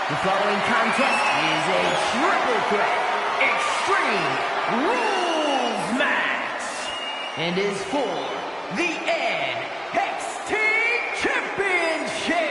The following contest is a triple threat extreme rules match and is for the NXT Championship.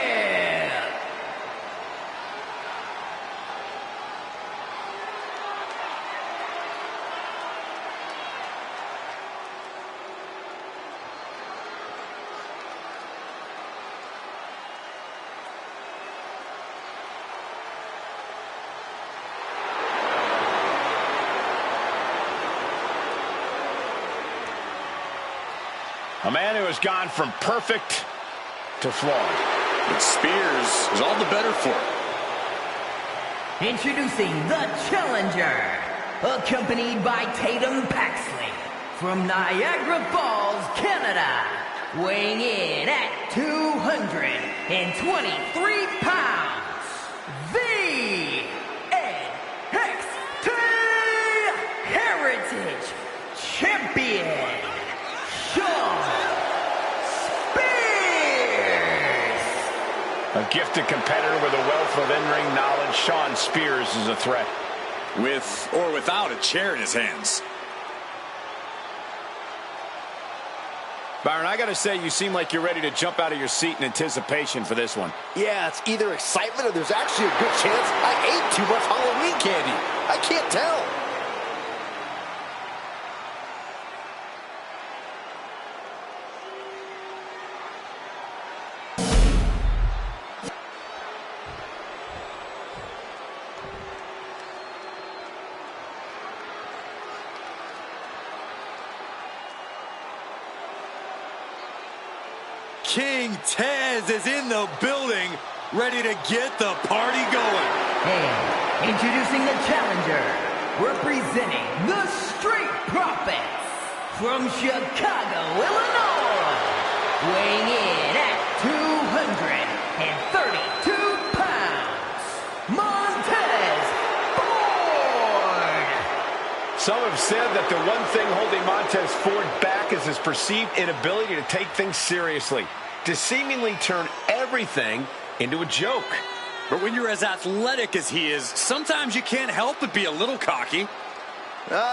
A man who has gone from perfect to flawed. But Spears is all the better for it. Introducing the challenger, accompanied by Tatum Paxley from Niagara Falls, Canada, weighing in at 223 pounds, the NXT Heritage Champion, a gifted competitor with a wealth of in-ring knowledge, Shawn Spears is a threat. With or without a chair in his hands. Byron, I gotta say, you seem like you're ready to jump out of your seat in anticipation for this one. Yeah, it's either excitement or there's actually a good chance I ate too much Halloween candy. I can't tell. King Taz is in the building, ready to get the party going. And introducing the challenger, representing the Street Profits from Chicago, Illinois, weighing in at 232 pounds, Montez Ford. Some have said that the one thing holding Montez Ford back is his perceived inability to take things seriously, to seemingly turn everything into a joke. But when you're as athletic as he is, sometimes you can't help but be a little cocky.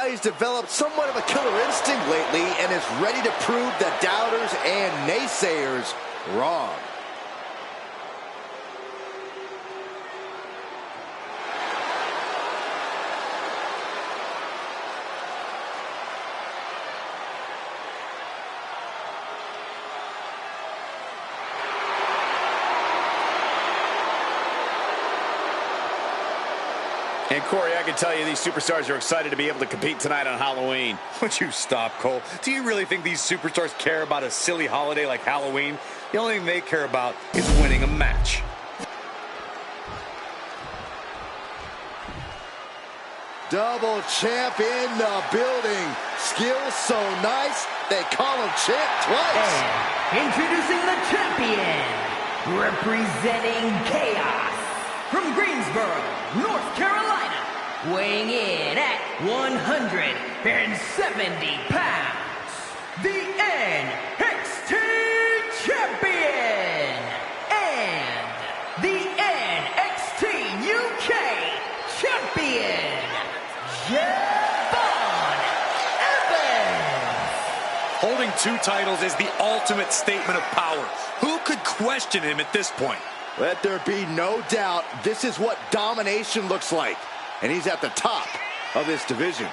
He's developed somewhat of a killer instinct lately and is ready to prove the doubters and naysayers wrong. And Corey, I can tell you these superstars are excited to be able to compete tonight on Halloween. Would you stop, Cole? Do you really think these superstars care about a silly holiday like Halloween? The only thing they care about is winning a match. Double champ in the building. Skills so nice, they call him champ twice. And introducing the champion, representing Chaos from Greensboro, North Carolina, weighing in at 170 pounds, the NXT Champion and the NXT UK Champion, Javon Evans. Holding two titles is the ultimate statement of power. Who could question him at this point? Let there be no doubt, this is what domination looks like. And he's at the top of this division.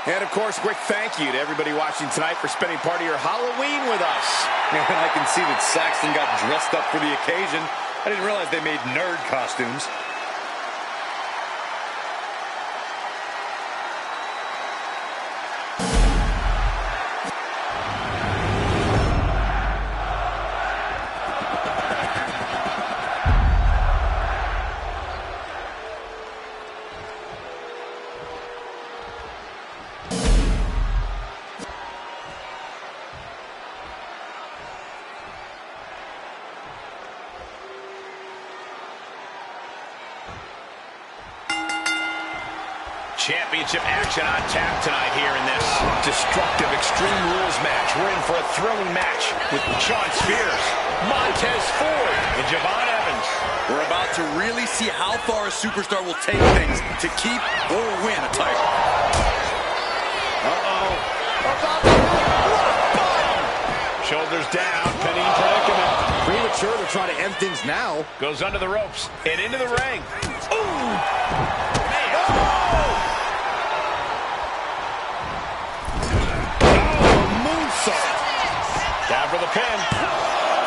And, of course, a quick thank you to everybody watching tonight for spending part of your Halloween with us. And I can see that Saxton got dressed up for the occasion. I didn't realize they made nerd costumes. Championship action on tap tonight here in this destructive Extreme Rules match. We're in for a thrilling match with Shawn Spears, Montez Ford, and Javon Evans. We're about to really see how far a superstar will take things to keep or win a title. Shoulders down, pinning predicament. Premature to try to end things now. Goes under the ropes and into the ring. Ooh! Man. Moonsault. Down for the pin.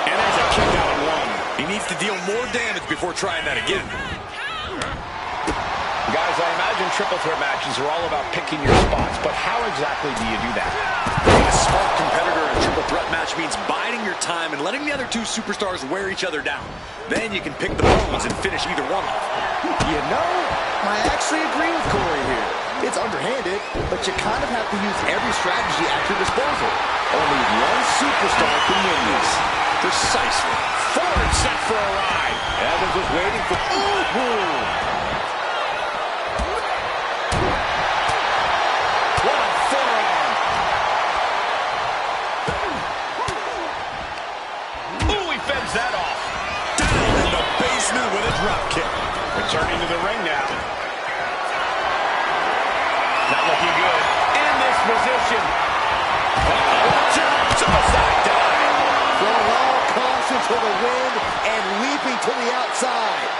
And there's a kick out at one. He needs to deal more damage before trying that again. Guys, I imagine triple threat matches are all about picking your spots, but how exactly do you do that? Being a smart competitor in a triple threat match means biding your time and letting the other two superstars wear each other down. Then you can pick the bones and finish either one off. You know, I actually agree with Corey here. It's underhanded, but you kind of have to use every strategy at your disposal. Only one superstar can win this. Precisely. Ford set for a ride. Evans was waiting for... Ooh! That off. Down in the basement with a drop kick. Returning to the ring now. Not looking good. In this position. Suicide dive. Throwing all caution to the wind and leaping to the outside.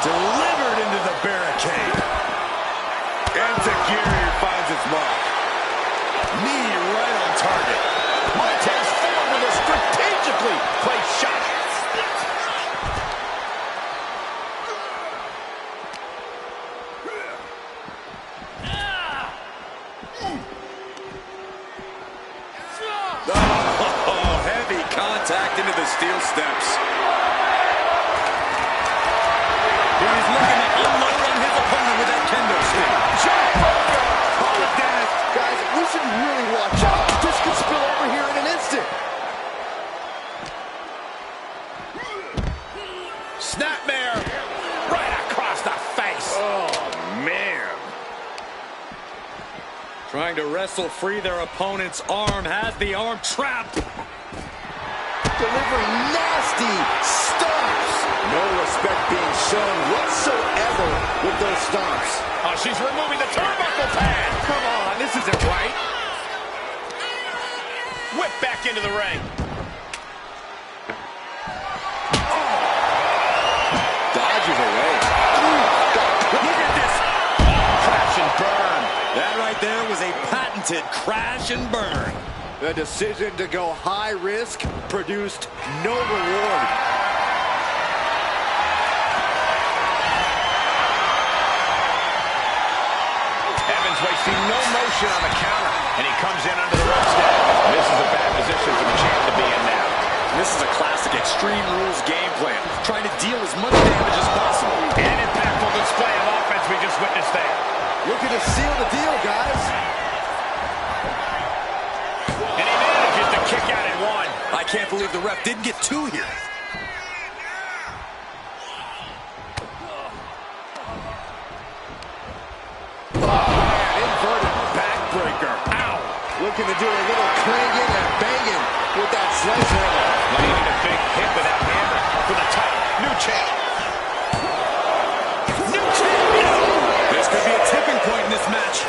Delivered into the barricade. And Takiri finds its mark. Knee right on target. Montez Ford with a strategically placed shot. Oh, heavy contact into the steel steps. He's looking to unload on his opponent with that kendo stick. Call it dead. Guys, we should really watch out. This could spill over here in an instant. Snapmare right across the face. Oh, man. Trying to wrestle free their opponent's arm, has the arm trapped. Delivering nasty stomps. No respect being shown whatsoever with those stomps. Oh, she's removing the turnbuckle pad. Come on, this isn't right. Whip back into the ring. Dodges away. Look at this. Crash and burn. That right there was a patented crash and burn. The decision to go high risk produced no reward. Evans wasting no motion on the counter, and he comes in under the ropes now. This is a bad position for the champ to be in now. This is a classic Extreme Rules game plan, trying to deal as much damage as possible. And an impactful display of offense we just witnessed there. Looking to seal the deal, guys. And he manages to kick out at one. I can't believe the ref didn't get two here. Inverted backbreaker. Ow. Looking to do a little clanging and banging with that sledgehammer. Landing a big hit with that hammer for the title. New champ. New champion. This could be a tipping point in this match.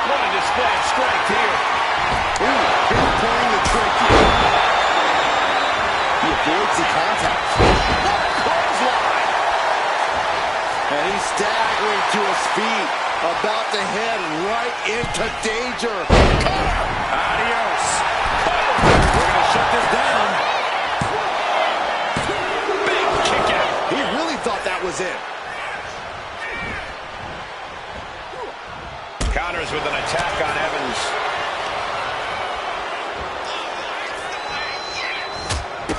What a display of strength here. Ooh, pinpointing the trachea. He avoids the contact. Clothesline. And he's staggering to his feet, about to head right into danger. Adios. We're going to shut this down. Big kick out. He really thought that was it. Counters with an attack on Evans.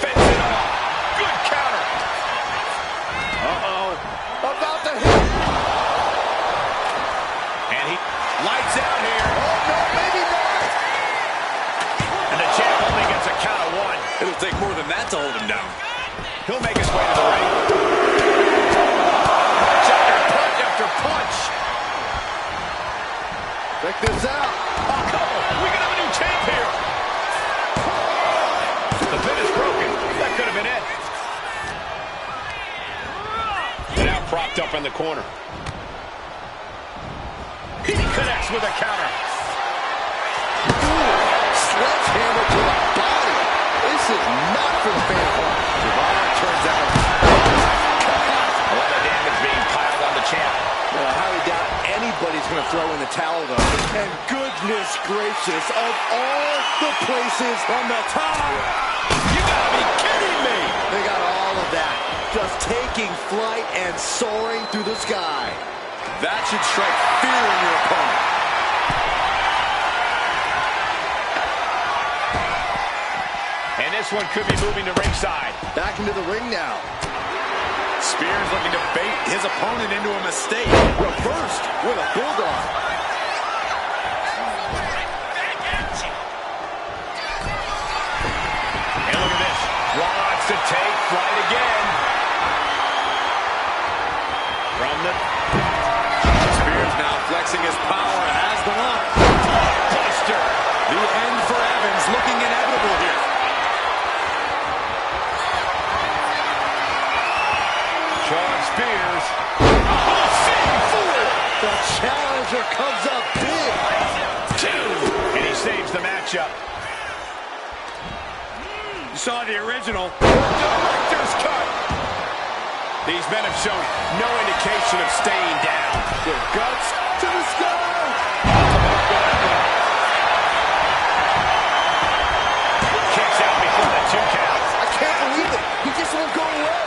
Fends it off. Good counter. Uh-oh. About to hit. And he lights out here. Oh, no, maybe not. And the champ only gets a count of one. It'll take more than that to in the corner. He connects with a counter. Sledgehammer to the body. This is not for the fan heart. Guevara turns out. A lot of damage being piled on the champ. I highly doubt anybody's going to throw in the towel, though. And goodness gracious, of all the places on the top. You gotta be kidding me! They got all of that. Just taking flight and soaring through the sky. That should strike fear in your opponent. And this one could be moving to ringside. Back into the ring now. Spears looking to bait his opponent into a mistake. Reversed with a bulldog. And look at this. Wants to take flight again. From the... Spears now flexing his power, has the lock. Buster. The end for Evans looking inevitable here. Sean Spears. Oh, save four. The challenger comes up big. Two. And he saves the matchup. You saw the original. Director's cut. These men have shown no indication of staying down. Their guts to the sky. Kicks out before the 2 count. I can't believe it. He just won't go away.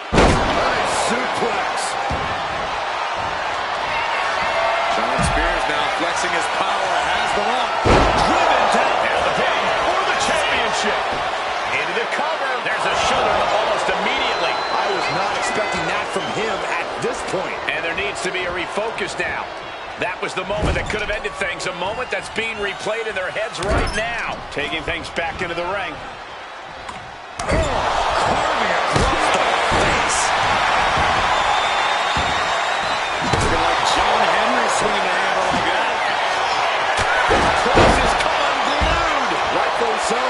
Nice suplex. Sean Spears now flexing his power, has the lock. Driven down. And the pin for the championship. Into the cover. There's a shoulder almost immediately. I was not expecting that from him at this point. And there needs to be a refocus now. That was the moment that could have ended things. A moment that's being replayed in their heads right now. Taking things back into the ring. Carving across the face. Looking like John Henry swinging a handle like that. Cross has come unglued. Rightfully so.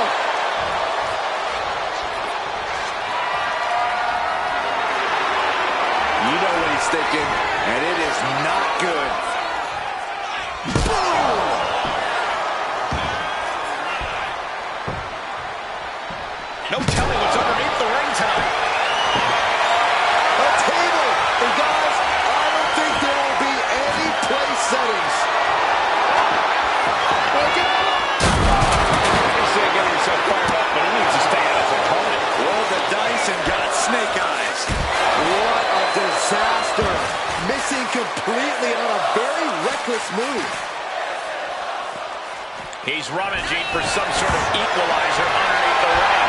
You know what he's thinking, and it is not good. No telling what's underneath the ring tonight. A table. And guys, I don't think there will be any place settings. Look out. He's getting himself fired up, but he needs to stay out of his opponent. Rolled the dice and got snake eyes. What a disaster. Missing completely on a very reckless move. He's rummaging for some sort of equalizer underneath the ring.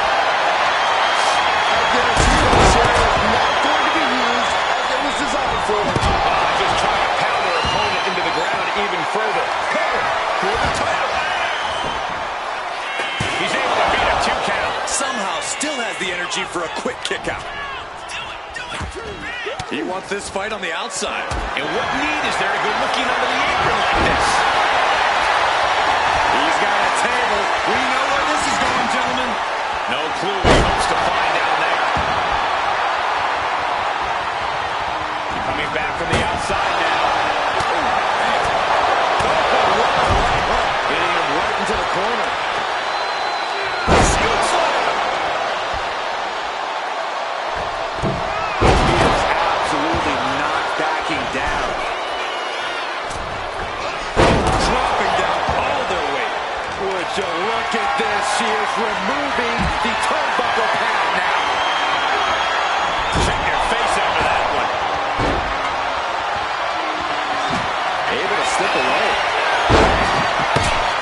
I guarantee you this area is not going to be used as it was designed for. Just trying to pound their opponent into the ground even further. Cover for the title. He's able to beat a 2 count. Somehow still has the energy for a quick kick out. He wants this fight on the outside. And what need is there to go looking under the apron like this? He's got a table. We know where this is going, gentlemen. No clue what he hopes to find down there. Coming back from the outside now. Hitting him right into the corner. Scoop slam. He is absolutely not backing down. Dropping down all their weight. Would you look at this? She is removing the turnbuckle pad now. Check your face after that one. Able to slip away.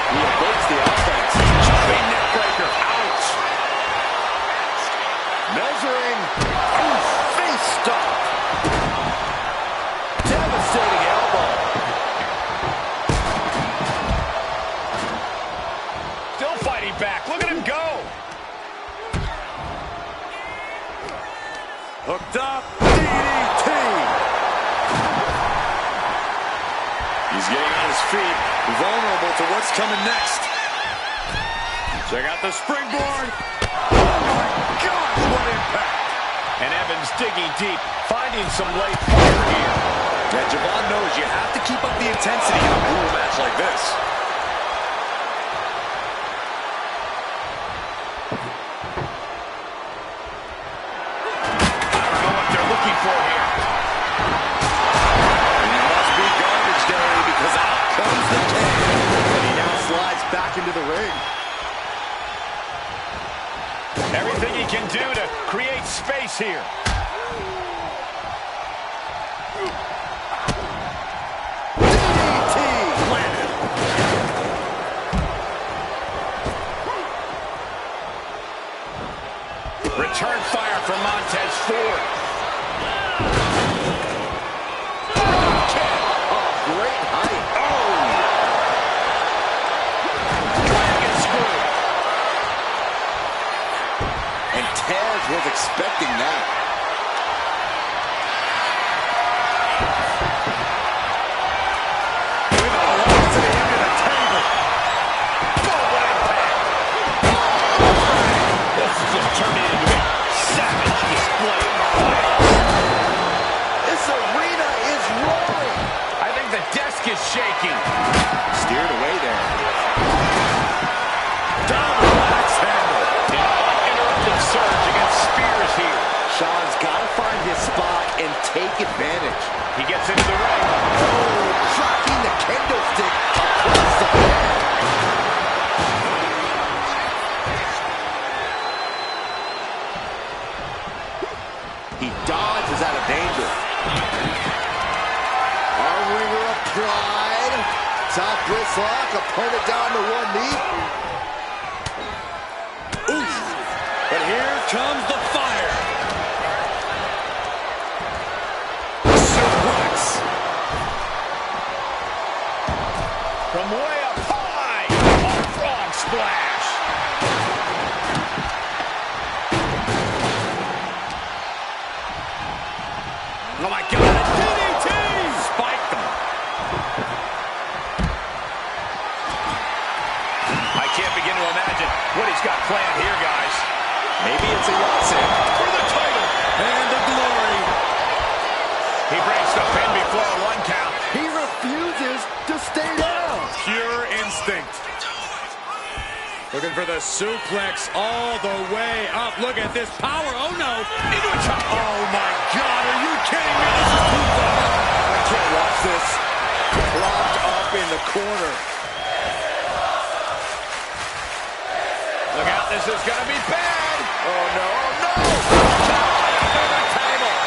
He evades the offense. Jumping neck breaker. Ouch. Measuring. Ooh, face stop. Devastating elbow. Still fighting back. Look at him go. Hooked up. DDT. He's getting on his feet, vulnerable to what's coming next. Check out the springboard. Oh my gosh, what impact. And Evans digging deep, finding some late fire here. Yeah, Javon knows you have to keep up the intensity in a brutal match like this. I don't know what they're looking for here. It must be garbage day because out comes the king. And he now slides back into the ring. Everything he can do to create space here. DDT! Landed. Return fire from Montez Ford. Great height. Dragon screw. And Taz was expecting that. With a lock to the end of the table. Boom, what impact. This is just turning into a savage display of fire. This arena is roaring. I think the desk is shaking. Steered away there. Down the axe handle. An uninterrupted surge against Spears here. Sean's got to find his spot and take advantage. He gets into the ring. Oh, tracking the kendo stick across the head. He dodges out of danger. Arm wringer applied. Top wrist lock, opponent down to one knee. Oof. But here comes the fire. Suplex. From way up high. A frog splash. Oh my God, a DDT! Spiked him. I can't begin to imagine what he's got planned here, guys. Maybe it's a Yahtzee. For the title. And the glory. He breaks the pin before a 1 count. He refuses to stay down. Pure instinct. Looking for the suplex all the way up. Look at this power. Oh, no. Into a chop. Oh, my God. Are you kidding me? This is too far. I can't watch this. Locked up in the corner. Look out, this is going to be bad. Oh, no. Oh, no.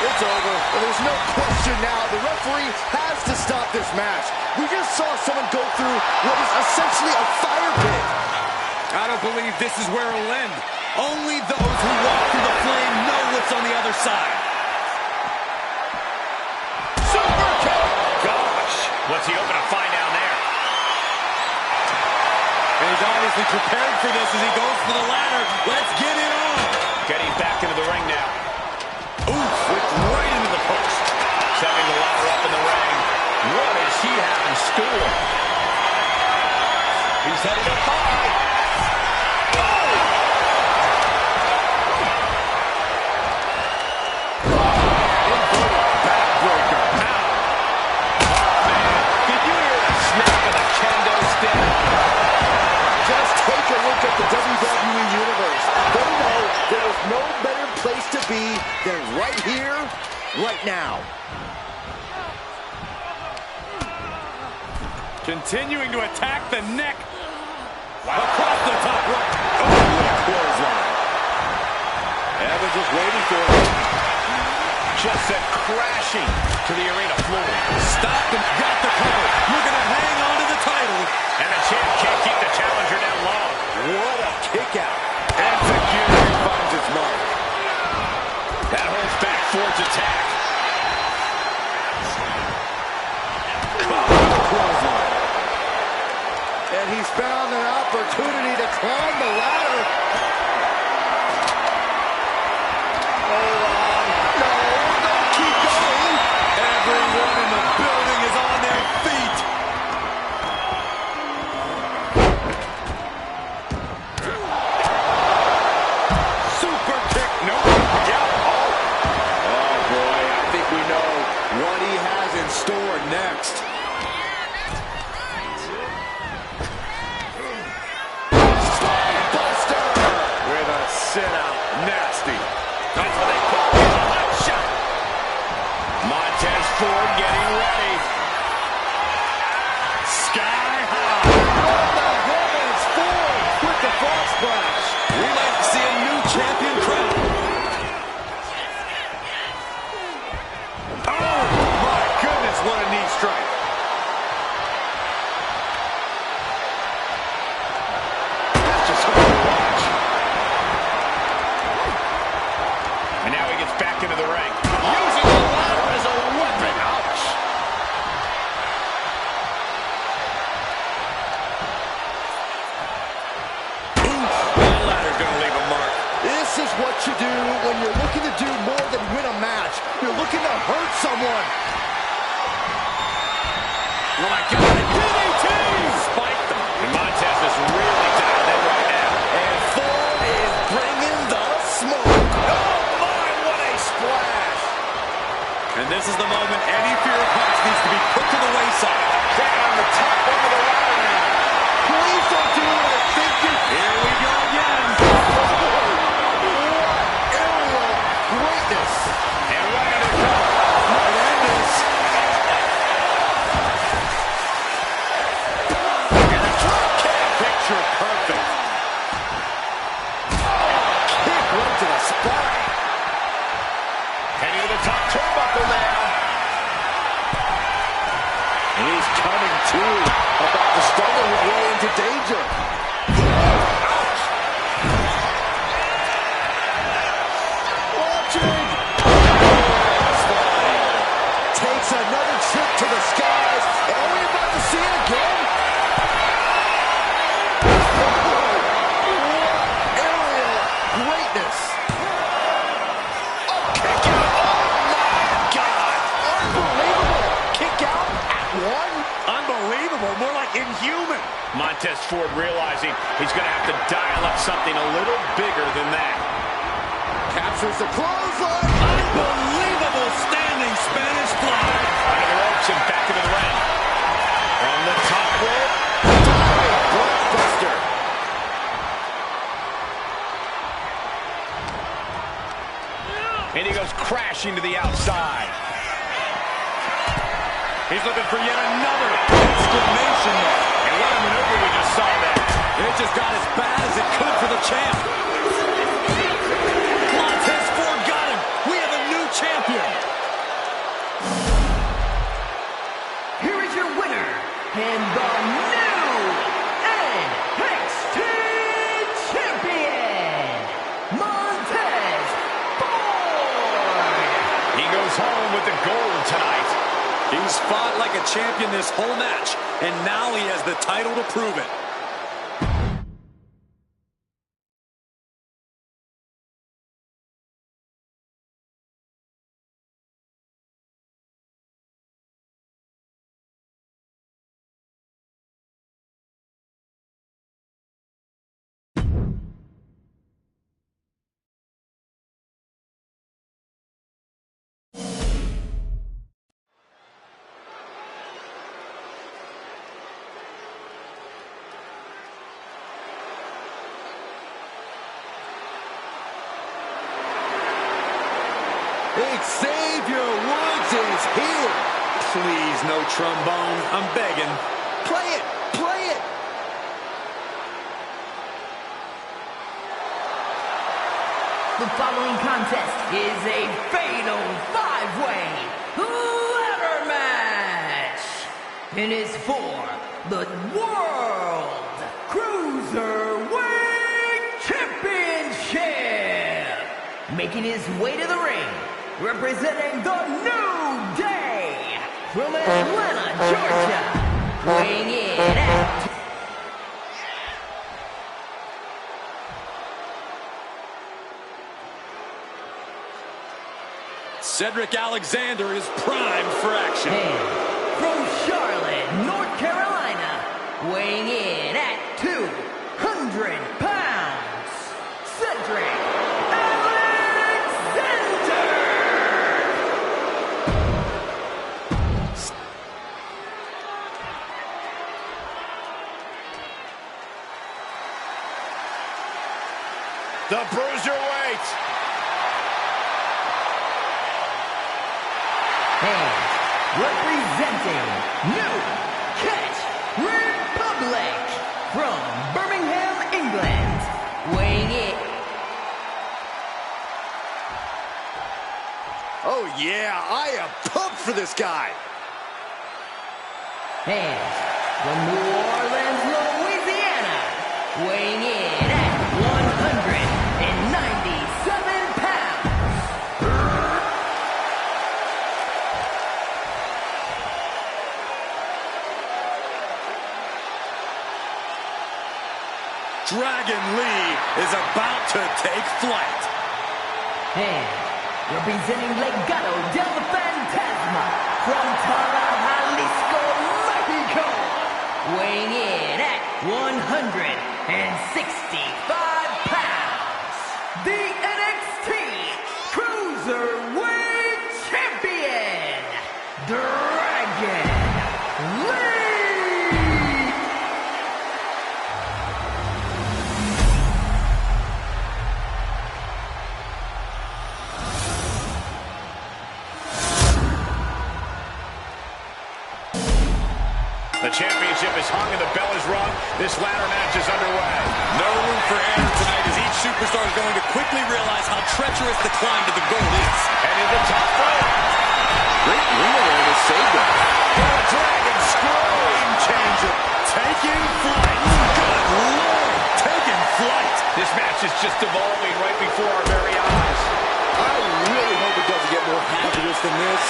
It's over. Well, there's no question now. The referee has to stop this match. We just saw someone go through what is essentially a fire pit. I don't believe this is where it'll end. Only those who walk through the flame know what's on the other side. Super kick. Gosh, what's he hoping to find down there? And he's obviously prepared for this as he goes for the ladder. Let's get it on. Getting back into the ring now. Oof, whipped right into the post. Setting the ladder up in the ring. What does he have in store? He's headed up high. Take a look at the WWE Universe. They know there is no better place to be than right here, right now. Continuing to attack the neck. Across the top right. Oh, what a clothesline. Evans was waiting for it. Just sent crashing to the arena floor. Stopped and got the cover. Looking to hang on to the title. And the champ can't keep the challenger down low. What a kick out. Execution finds its mark. That holds back Ford's attack. Clothesline. And he's found an opportunity to climb the ladder. Hold on. No, keep going. Everyone in the building is on their feet. Super kick. Nope. Yeah. Oh. we know what he has in store next. Buster with a sit-out. Nasty. That's what they call it, a hot shot. Montez Ford getting ready. Sky high. What the heavens, Ford with the frog splash. We might see a new champion crown. Oh, my goodness, what a knee strike. That's just hard to watch. And now he gets back into the ring. Using the ladder as a weapon. Ouch. That ladder's going to leave a mark. This is what you do when you're looking to do more than win a match. You're looking to hurt someone. Oh, my God. DDT! Spike them. And Montez is really dialed in right now. And Ford is bringing the smoke. Oh, my, what a splash. And this is the moment any fear of heights needs to be put to the wayside. Down the top end of the ladder now. Please don't do what I think you... Here we go again. Aerial greatness. And right under cover. Might end this. And a drop kick. Picture perfect. Kick right to the spine. Heading to the top turnbuckle now. And he's coming to, about to stumble his way into danger. Ouch. Watching. Takes another trip to the skies. Are we about to see it again? What aerial greatness. Oh, kick out. Oh, my God. Unbelievable. Kick out at one. Unbelievable. More like inhuman. Montez Ford realizing he's going to have to dial up something a little bigger than that. Captures the clothesline. Unbelievable standing Spanish fly. Under the ropes and back into the ring. From the top rope. Blockbuster. And he goes crashing to the outside. He's looking for yet another exclamation mark. And what a maneuver we just saw there. It just got as bad as it could for the champ. Montez Ford got him. We have a new champion. Here is your winner, and the new NXT Champion, Montez Ford. He goes home with the gold tonight. He's fought like a champion this whole match, and now he has the title to prove it. Xavier Woods is here. Please, no trombone. I'm begging. Play it. Play it. The following contest is a fatal five-way ladder match. It is for the World Cruiserweight Championship. Making his way to the ring, representing the New Day from Atlanta, Georgia, weighing in at Cedric Alexander is primed for action. and from Charlotte, North Carolina, weighing in at 200 pounds, Cedric Alexander. The Bruiserweight. And representing New Catch Republic from Birmingham, England, weighing in. Oh, yeah, I am pumped for this guy. And from New Orleans, Louisiana, weighing in at 197 pounds. Dragon Lee is about to take flight. And representing Legado del Fantasma from Tara, Jalisco, Mexico, weighing in at 165 pounds, the NXT Cruiserweight Champion, Dragon Lee! The championship is hung and the bell is rung. This ladder match is underway. No room for error tonight as each superstar is going to quickly realize how treacherous the climb to the goal is. And in the top rope. Great ring awareness saved him. The Dragon Screw. Game changer. Taking flight. Good Lord. Taking flight. This match is just evolving right before our very eyes. I really hope it doesn't get more hazardous than this.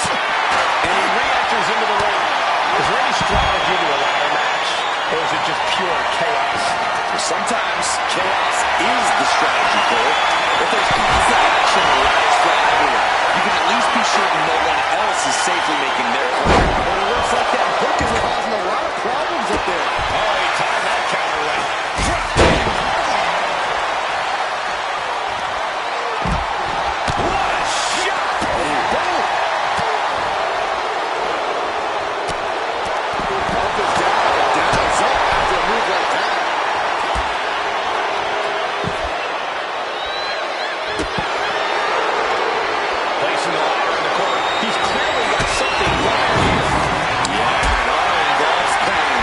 And he re-enters into the ring. Is there any strategy to a ladder match? Or is it just pure chaos? Sometimes chaos is the strategy, Cole. If there's constant action or lack of strategy, you can at least be certain no one else is safely making their claim. But it looks like that hook is causing a lot of problems up there. Oh, he timed that counter right. What a shot! Boom! Up is down, down is up after a move like that. Placing the ladder in the corner. He's clearly got something going here. Yeah, and all involves pain.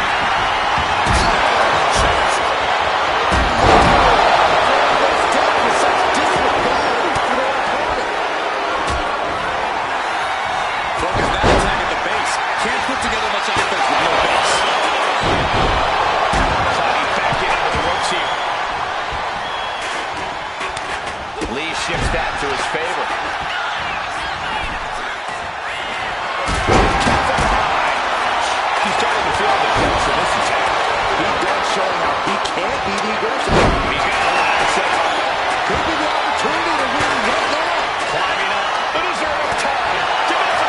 This death with such disregard for their opponent. Focus that attack at the base. Can't put together much offense with no base. Sliding back into the ropes here. Lee shifts that to his favor. He's starting to feel the depths of this attack. He does show how he can't be the aggressor. He's got a lot to say. Could be the opportunity to win right now. Climbing up. But is there enough time? Give it up.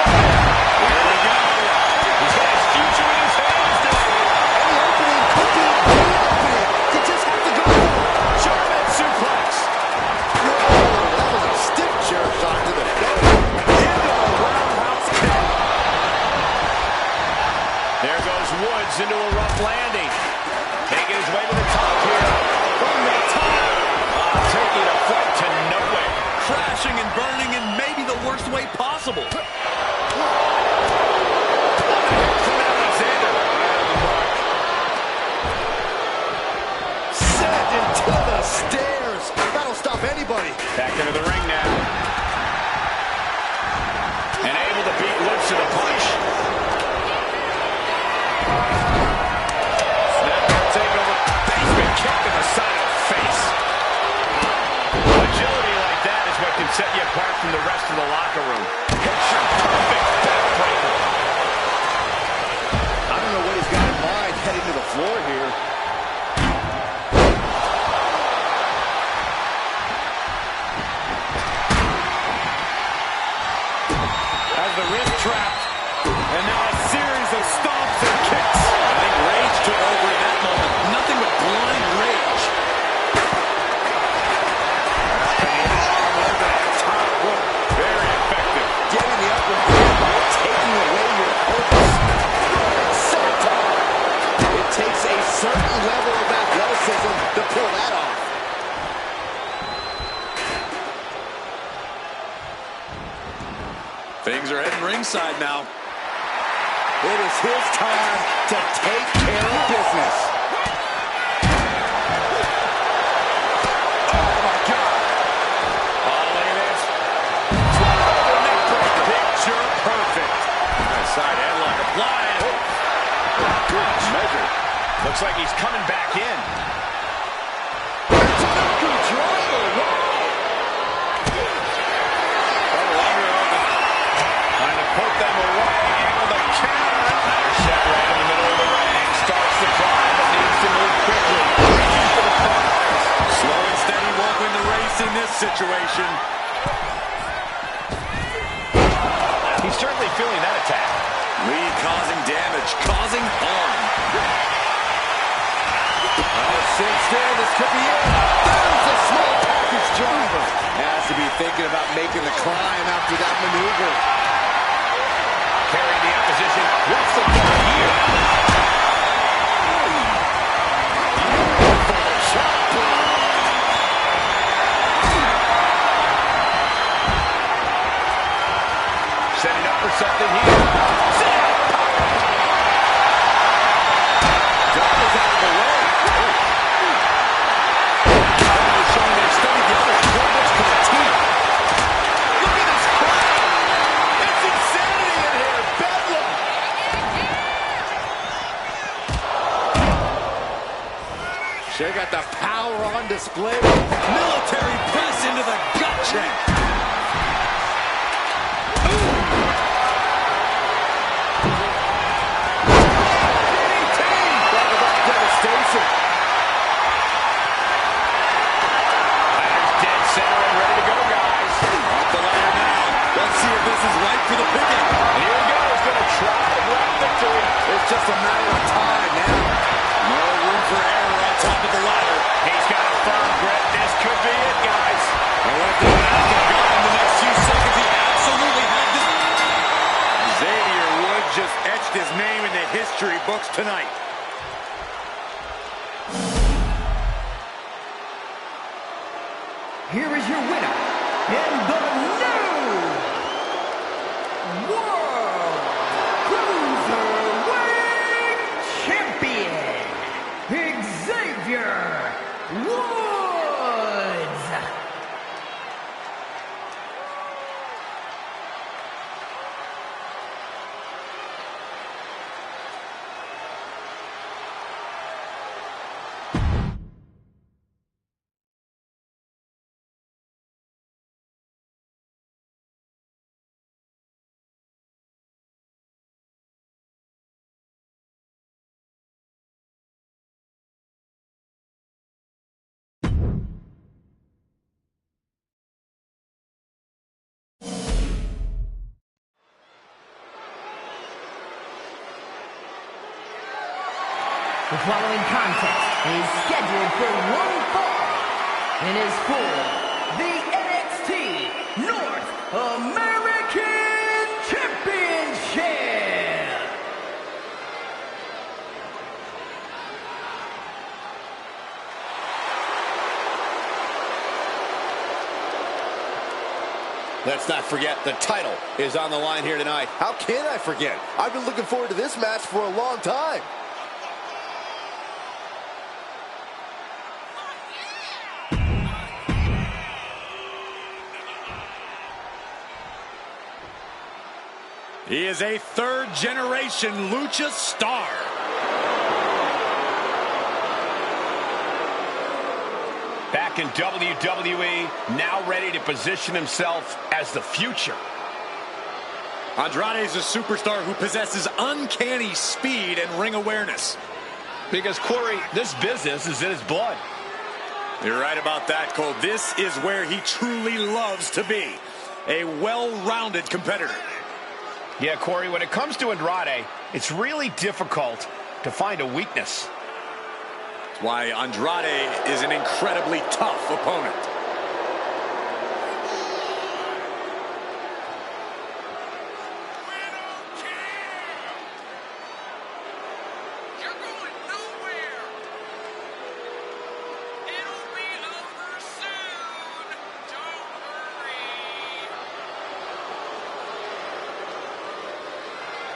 Here we go. He's got his future in his hands. Any opening could be the opening. You just have to go for it. German suplex. Oh, that was a stiff chair shot to the face. Into a roundhouse kick. There goes Woods into a rough landing. Making his way to the top here. From the top. Taking a flight to nowhere. Crashing and burning in maybe the worst way possible. From Alexander. Sent into the stairs. That'll stop anybody. Back into the ring now. And able to beat Woods to the punch. Snapper takeover. Basement kick to the side of the face. Agility like that is what can set you apart from the rest of the locker room. Picture perfect backbreaker. I don't know what he's got in mind heading to the floor here. As the wrist trapped. And now a series of stomps and kicks. I think rage took over in that moment. Nothing but blind rage. Top rope. Very effective. Getting the upper hand by taking away your focus. Senton. It takes a certain level of athleticism to pull that off. things are heading ringside now. It is his time to take care of business. Oh, my God. Oh, look at this. Over neck breaker. Picture perfect. Nice side headlock applied. Good measure. Looks like he's coming back in. Good driver. Trying to put them away. Able to counter. Nice shot right in the middle of the ring. Starts to climb, but needs to move quickly. Reaching for the prize. Slow and steady won't win the race in this situation. He's certainly feeling that attack. Lee causing damage, causing harm. Sit still, this could be it. There's a small package driver. Has to be thinking about making the climb after that maneuver. Carrying the opposition. What's the goal here? Shot blocked. Setting up for something here. Driver's out of the way. Showing their steady together. Almost to the teeth. Look at this crowd. It's insanity in here. Bedlam. They got the power on display. Military press into the gut check. Talk about devastation. Ladder's dead center and ready to go, guys. Off the ladder now. Let's see if this is right for the picking. And here we go. He's going to try to grab victory. It's just a matter of time now. No room for error on top of the ladder. He's got a firm grip. This could be it, guys. And what the mask have got in the next few seconds, he absolutely had this. Xavier Woods just etched his name in the history books tonight. Here is your winner, and the new World Cruiserweight Champion, Xavier Woods. The following contest is scheduled for one fall and is for the NXT North American Championship. Let's not forget, the title is on the line here tonight. How can I forget? I've been looking forward to this match for a long time. He is a third-generation Lucha star. Back in WWE, now ready to position himself as the future. Andrade is a superstar who possesses uncanny speed and ring awareness. Because, Corey, this business is in his blood. You're right about that, Cole. This is where he truly loves to be. A well-rounded competitor. Yeah, Corey, when it comes to Andrade, it's really difficult to find a weakness. That's why Andrade is an incredibly tough opponent.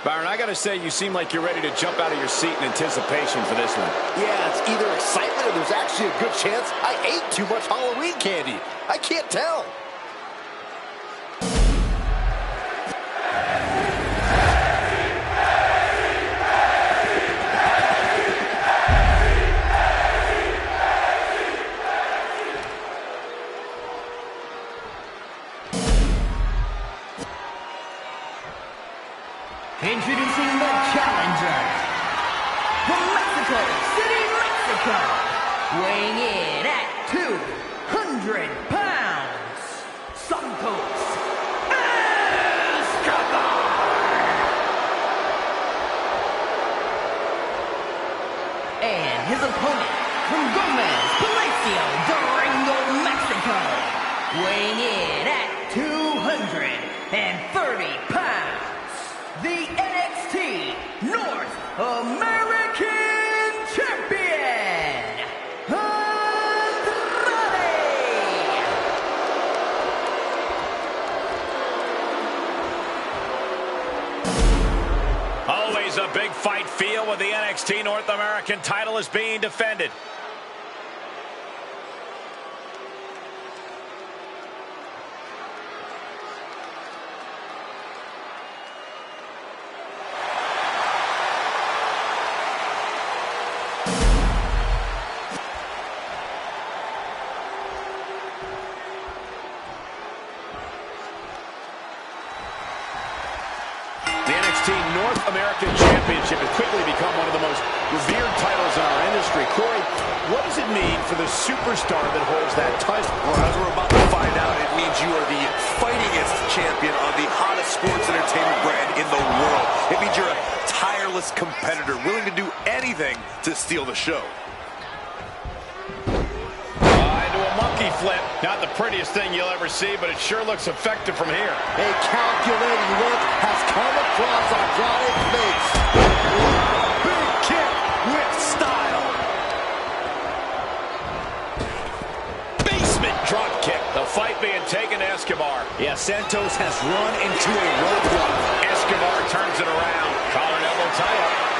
Byron, I got to say, you seem like you're ready to jump out of your seat in anticipation for this one. Yeah, it's either excitement or there's actually a good chance I ate too much Halloween candy. I can't tell. Introducing the challenger, from Mexico City, Mexico, weighing in at 200 pounds, Santos Escobar. And his opponent, from Gomez Palacio, Durango, Mexico, weighing in at 230 pounds. The NXT North American Champion, Andrade. Always a big fight feel when the NXT North American title is being defended. North American Championship has quickly become one of the most revered titles in our industry. Corey, what does it mean for the superstar that holds that title? Well, as we're about to find out, it means you are the fightingest champion on the hottest sports entertainment brand in the world. It means you're a tireless competitor, willing to do anything to steal the show. Monkey flip. Not the prettiest thing you'll ever see, but it sure looks effective from here. A calculating look has come across Andrade's face. Big kick with style. Basement drop kick. The fight being taken to Escobar. Yeah, Santos has run into a roadblock. Escobar turns it around. Collar and elbow tie-up.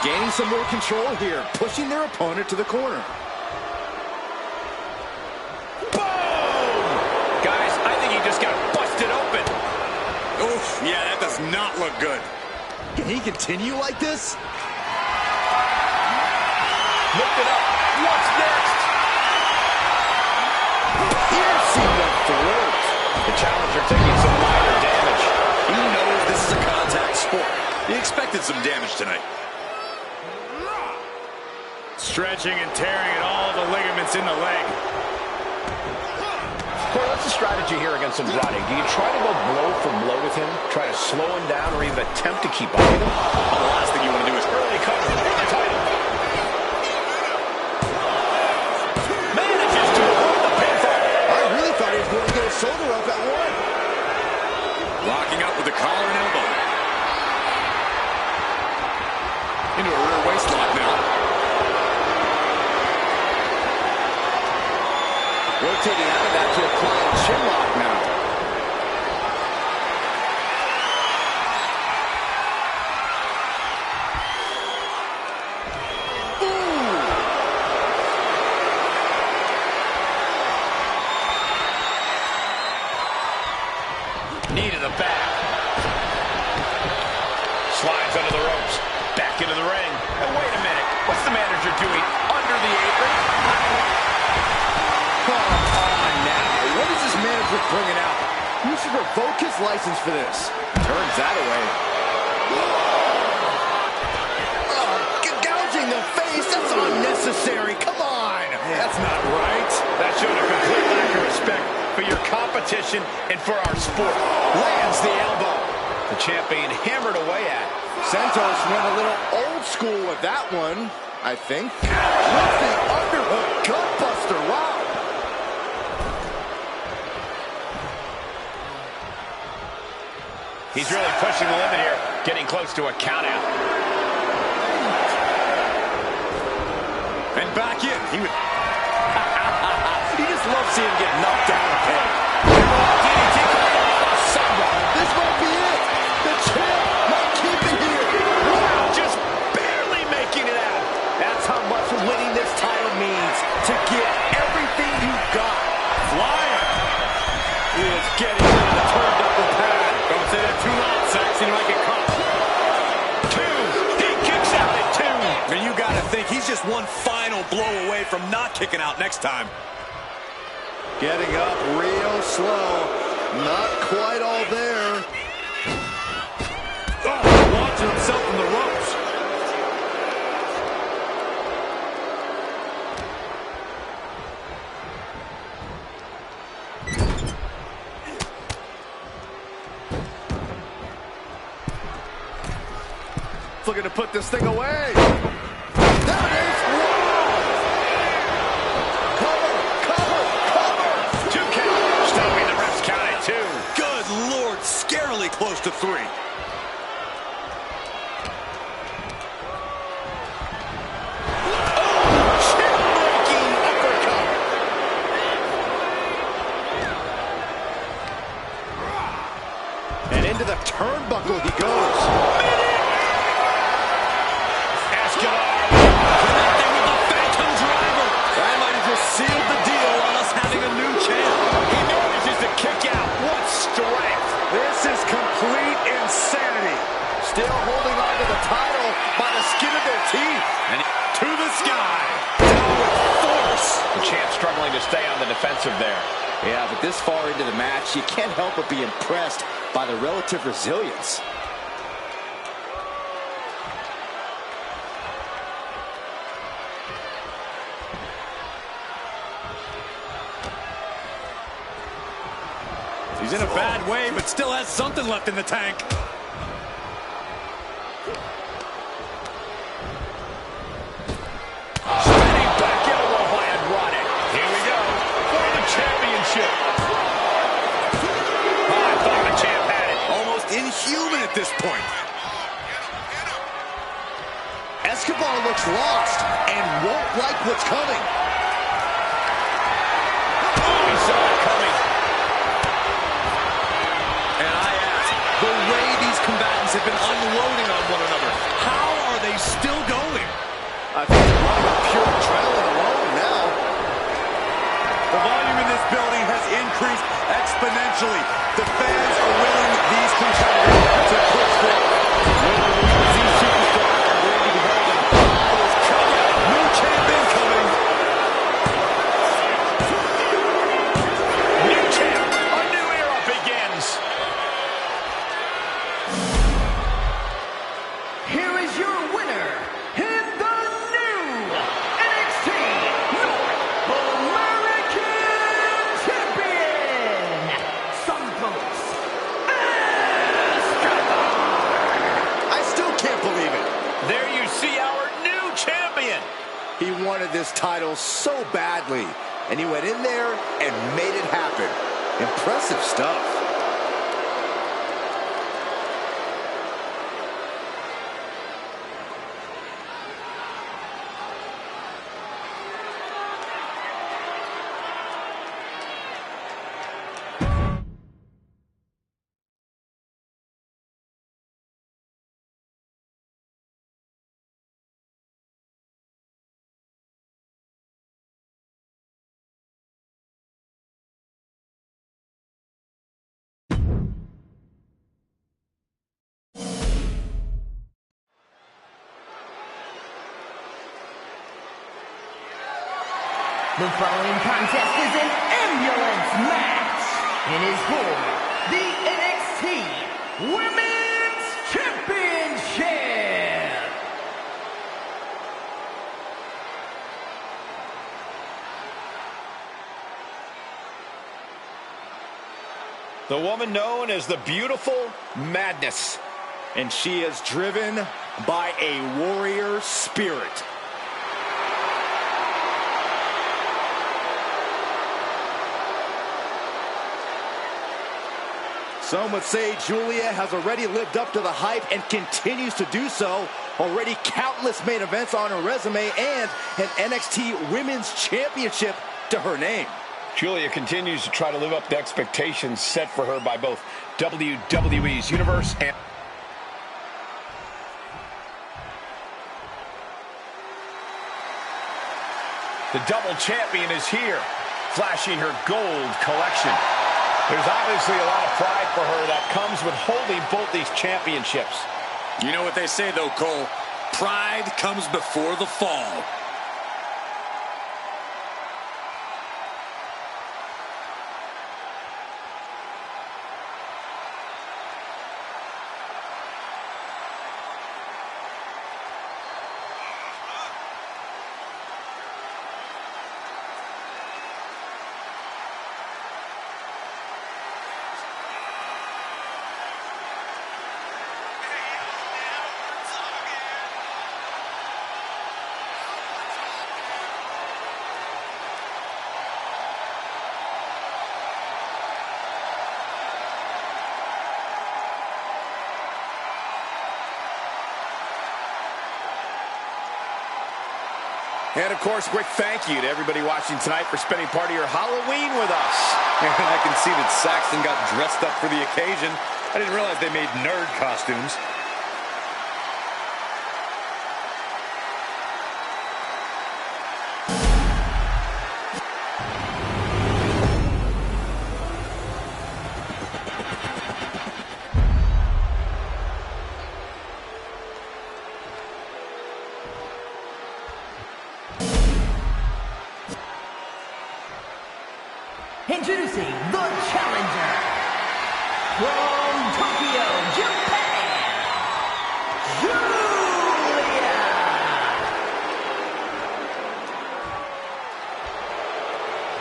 Gaining some more control here, pushing their opponent to the corner. Boom! Guys, I think he just got busted open. Oof, yeah, that does not look good. Can he continue like this? Lift it up. What's next? Piercing the throat. The challenger taking some minor damage. He knows this is a contact sport. He expected some damage tonight. Stretching and tearing at all the ligaments in the leg. Corey, what's the strategy here against Andrade? Do you try to go blow for blow with him, try to slow him down, or even attempt to keep up with him? Well, the last thing you want to do is Early cover for the title. Manages to avoid the pinfall. I really thought he was going to get his shoulder up at one. locking up with the collar and elbow. Into a rear waist lock now. Rotating out of that to apply a chin lock now. Knee to the back. Slides under the ropes. Back into the ring. And wait a minute. What's the manager doing under the apron? Come on now. What is this manager bringing out? You should revoke his license for this. Turns that away. Gouging the face. That's unnecessary. Come on. That's not right. That showed a complete lack of respect for your competition and for our sport. Lands the elbow. The champ being hammered away at. Santos went a little old school with that one, I think. With the underhook gutbuster. Wow. He's really pushing the limit here. Getting close to a count out. And back in. He would... He just loves seeing him get knocked down a pin. Turnbuckle pad. Don't say that too loud, Saxon. You might get caught. 2. He kicks out at 2. And you got to think he's just one final blow away from not kicking out next time. Getting up real slow. Not quite all there. Oh, launching himself from the ropes. Looking to put this thing away. There it is. Cover, cover, cover. 2 count. Stopping the ref's count at 2. Good Lord, scarily close to 3. Chin-breaking uppercut. And into the turnbuckle he goes. Sealed the deal on us having a new champ. He manages to kick out. What strength. This is complete insanity. Still holding on to the title by the skin of their teeth. And to the sky. Down with force. The champ struggling to stay on the defensive there. Yeah, but this far into the match, you can't help but be impressed by the relative resilience. He's in a bad way, but still has something left in the tank. Spinning back elbow by Andrade. Here we go. For the championship. Oh, I thought the champ had it. Almost inhuman at this point. Escobar looks lost and won't like what's coming. Oh, he saw it coming. And I ask, the way these combatants have been unloading on one another, how are they still going? I think they're running on pure adrenaline alone now. The volume in this building has increased exponentially. The fans are willing these competitors to push forward. These superstars are going to be holding highest count. New champ incoming. New champ. A new era begins. Here is your winner, and the new NXT North American Champion, Santos Escobar. I still can't believe it. There you see our new champion. He wanted this title so badly, and he went in there and made it happen. Impressive stuff. The following contest is an ambulance match. It is for the NXT Women's Championship. The woman known as the Beautiful Madness. And she is driven by a warrior spirit. Some would say Julia has already lived up to the hype and continues to do so. Already countless main events on her resume and an NXT Women's Championship to her name. Julia continues to try to live up to expectations set for her by both WWE's Universe and... The double champion is here, flashing her gold collection. There's obviously a lot of pride for her that comes with holding both these championships. You know what they say, though, Cole. Pride comes before the fall. And, of course, quick thank you to everybody watching tonight for spending part of your Halloween with us. And I can see that Saxton got dressed up for the occasion. I didn't realize they made nerd costumes. Introducing the challenger from Tokyo, Japan, Julia.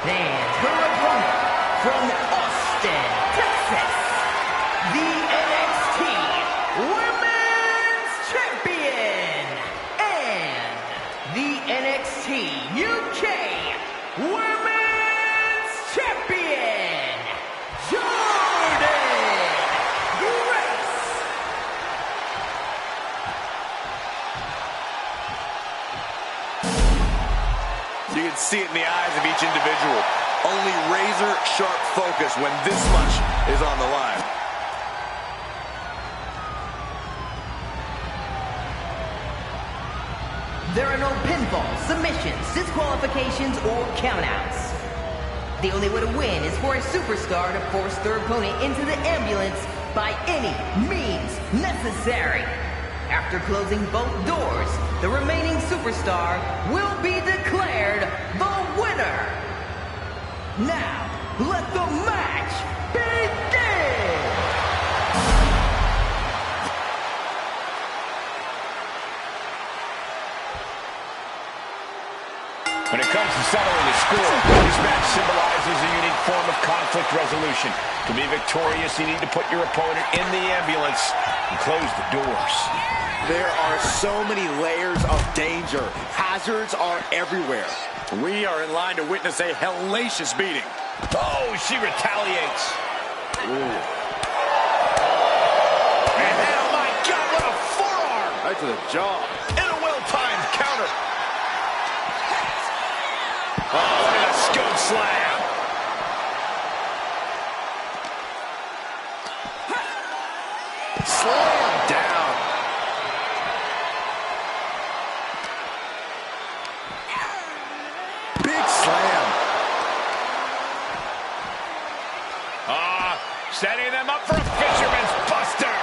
And her opponent from Austin, Texas, the NXT Women's Champion and the NXT UK Women's Champion, Jordan Grace. You can see it in the eyes of each individual. Only razor-sharp focus when this much is on the line. There are no pinfalls, submissions, disqualifications, or countouts. The only way to win is for a superstar to force their opponent into the ambulance by any means necessary. After closing both doors, the remaining superstar will be declared the winner. Now, let the match begin! When it comes to settling a score, this match symbolizes a unique form of conflict resolution. To be victorious, you need to put your opponent in the ambulance and close the doors. There are so many layers of danger. Hazards are everywhere. We are in line to witness a hellacious beating. Oh, she retaliates. Ooh. And oh my God, what a forearm! Right to the jaw. And a well-timed counter. Oh, look at a scoop slam. Slam down. Big slam. Setting them up for a fisherman's buster.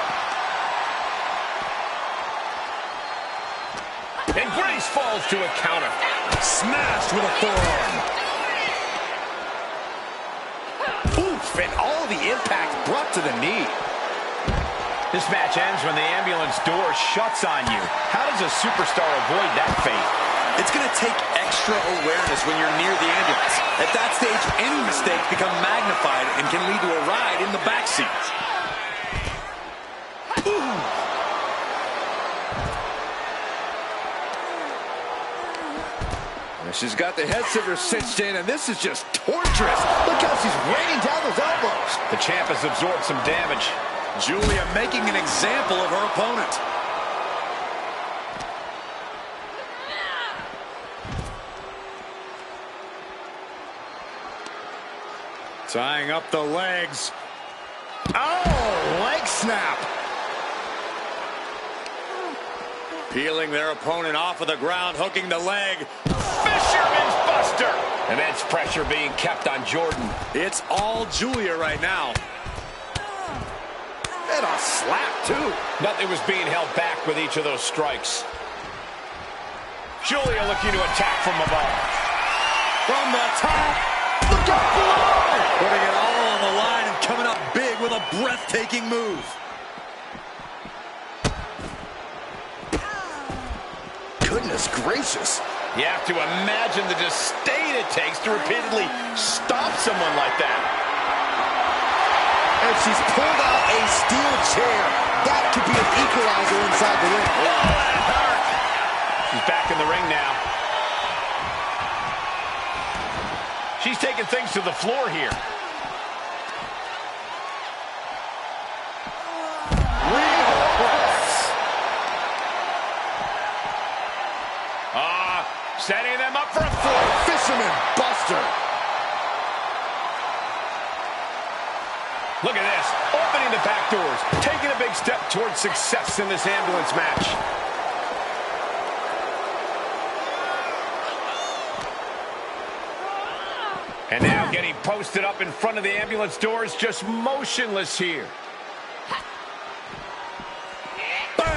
And Grace falls to a counter. Smashed with a forearm. Oof, and all the impact brought to the knee. This match ends when the ambulance door shuts on you. How does a superstar avoid that fate? It's going to take extra awareness when you're near the ambulance. At that stage, any mistakes become magnified and can lead to a ride in the backseat. She's got the head scissors cinched in, and this is just torturous. Look how she's raining down those elbows. The champ has absorbed some damage. Julia making an example of her opponent. Tying up the legs. Oh, leg snap. Peeling their opponent off of the ground, hooking the leg. Fisherman's Buster. Immense pressure being kept on Jordan. It's all Julia right now. And a slap, too. Nothing was being held back with each of those strikes. Julia looking to attack from above. From the top. Look out below. Putting it all on the line and coming up big with a breathtaking move. Goodness gracious. You have to imagine the disdain it takes to repeatedly stop someone like that. And she's pulled out a steel chair. That could be an equalizer inside the ring. Oh, that hurt. She's back in the ring now. She's taking things to the floor here. Setting them up for a Fisherman Buster. Look at this, opening the back doors, taking a big step towards success in this ambulance match. And now getting posted up in front of the ambulance doors, just motionless here. Bam!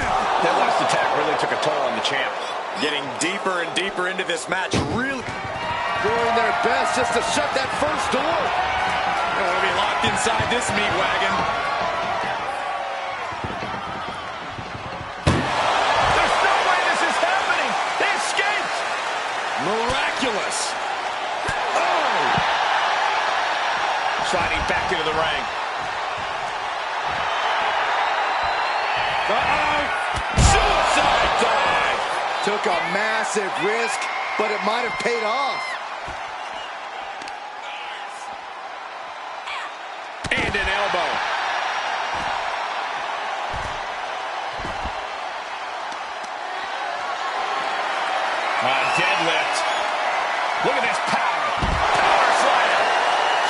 That last attack really took a toll on the champ. Getting deeper and deeper into this match, really doing their best just to shut that first door. They'll be locked inside this meat wagon. There's no way this is happening. They escaped. Miraculous. Oh! Sliding back into the ring. Uh-oh. Suicide dive. Took a massive risk, but it might have paid off. And an elbow. A deadlift. Look at this power. Power slider.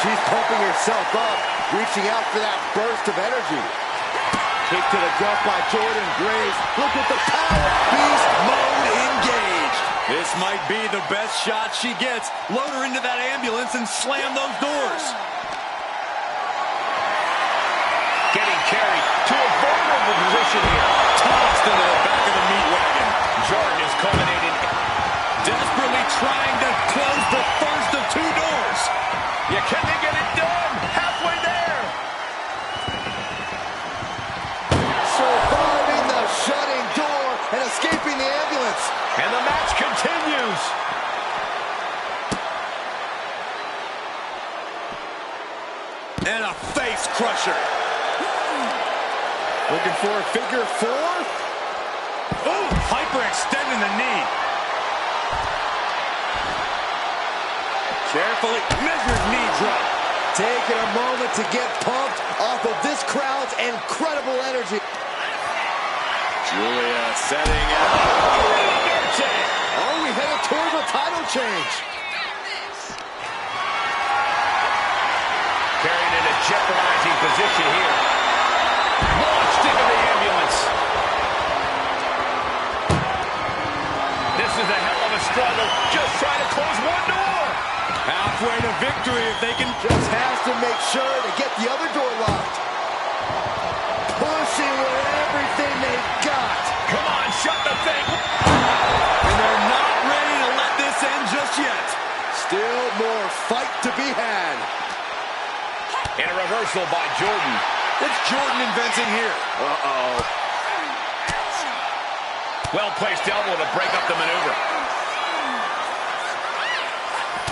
She's pumping herself up, reaching out for that burst of energy. Kick to the gut by Jordan Grace. Look at the power. Beast mode engaged. This might be the best shot she gets. Load her into that ambulance and slam those doors. Getting carried to a vulnerable position here. Tossed into the back of the meat wagon. Jordan is culminating. Desperately trying to close the first of two doors. Yeah, can they get it done? Halfway there. Surviving the shutting door and escaping the ambulance. And the match continues. And a face crusher. Looking for a figure four. Oh, hyperextending the knee. Carefully measured knee drop. Taking a moment to get pumped off of this crowd's incredible energy. Julia setting up. Are we headed towards a title change? Carried in a jeopardizing position here. Launched into the ambulance. This is a hell of a struggle. Just trying to close one door. Halfway to victory if they can. Just has to make sure to get the other door locked. Pushing with everything they've got. Come on, shut the thing. And they're not ready to let this end just yet. Still more fight to be had. And a reversal by Jordan. It's Jordan inventing here. Uh-oh. Well-placed elbow to break up the maneuver.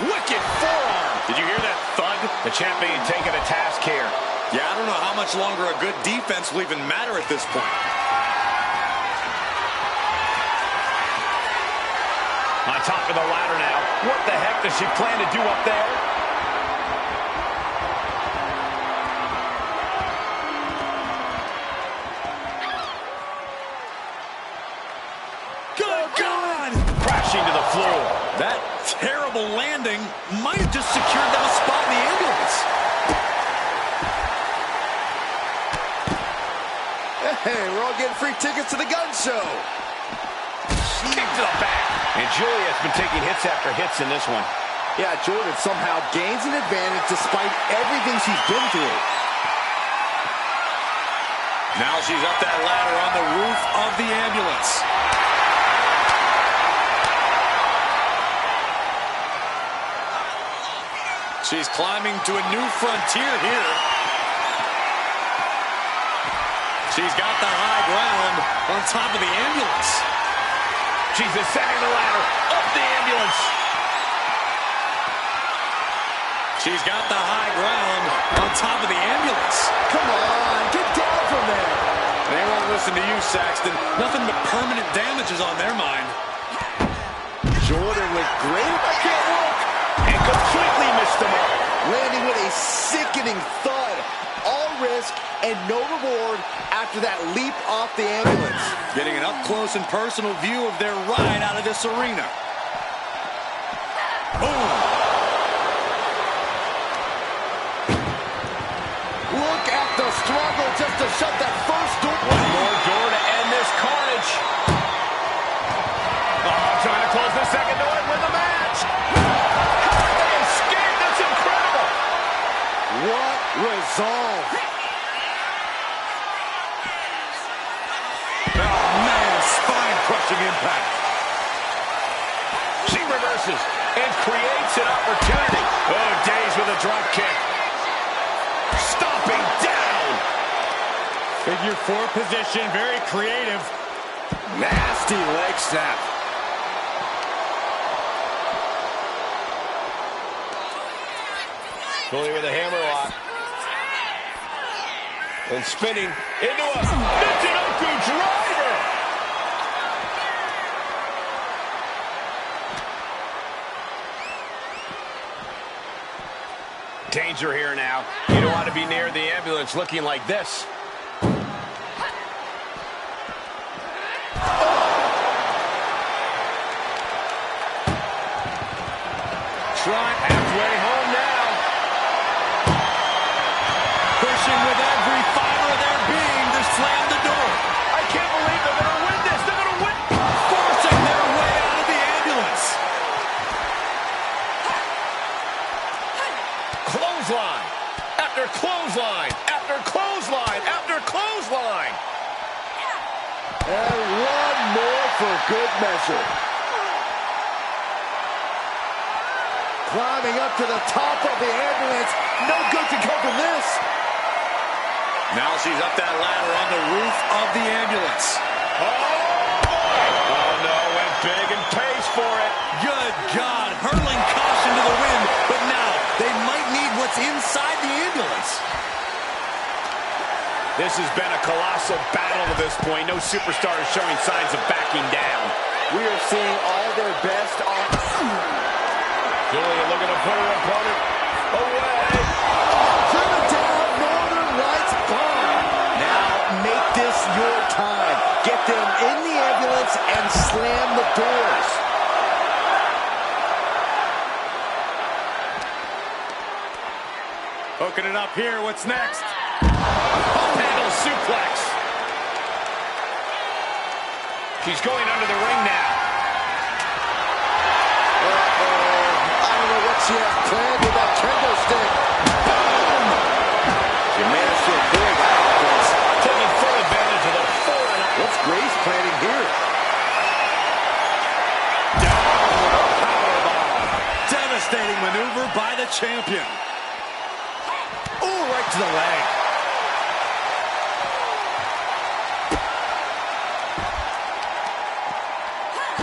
Wicked forearm. Did you hear that thud? The champion taking a task here. Yeah, I don't know how much longer a good defense will even matter at this point. On top of the ladder now. What the heck does she plan to do up there? Good God! Crashing to the floor. That terrible landing might have just secured them a spot in the ambulance. Hey, we're all getting free tickets to the gun show. Kick to the back. And Julia's been taking hits after hits in this one. Yeah, Jordan somehow gains an advantage despite everything she's been through. Now she's up that ladder on the roof of the ambulance. She's climbing to a new frontier here. She's got the high ground on top of the ambulance. She's ascending the ladder up the ambulance. She's got the high ground on top of the ambulance. Come on, get down from there. They won't listen to you, Saxton. Nothing but permanent damages on their mind. Jordan with great work. And completely missed them all. Landing with a sickening thud. All risk and no reward after that leap off the ambulance. Getting an up-close and personal view of their ride out of this arena. Boom! Look at the struggle just to shut that first door. One more door to end this carnage. Oh, trying to close the second door and win the match. How did they escape? That's incredible. What resolve. Oh, man, spine-crushing impact. She reverses and creates an opportunity. Oh, Days with a drop kick. Stomping down. Figure four position, very creative. Nasty leg snap. Fully with a hammer lock. And spinning into a Michinoku driver. Danger here now. You don't want to be near the ambulance looking like this. Try halfway home now. Pushing with every fiber of their being to slam the door. I can't believe they're going to win this. They're going to win. Forcing their way out of the ambulance. Clothesline after clothesline after clothesline after clothesline. And one more for good measure. Climbing up to the top of the ambulance. No good to come from this. Now she's up that ladder on the roof of the ambulance. Oh no, went big and pays for it. Good God, hurling caution to the wind, but now they might need what's inside the ambulance. This has been a colossal battle to this point. No superstar is showing signs of backing down. We are seeing all their best on. Julia looking to put her opponent away. Driven down, Northern Lights bomb. Now make this your time. Get them in the ambulance and slam the doors. Hooking it up here, what's next? Handle suplex. She's going under the ring now. I don't know what she has planned with that kendo stick. Boom! She managed to avoid that offense. Taking full advantage of the foreign. What's Grace planning here? Down with a powerbomb. Devastating maneuver by the champion. Ooh, right to the leg.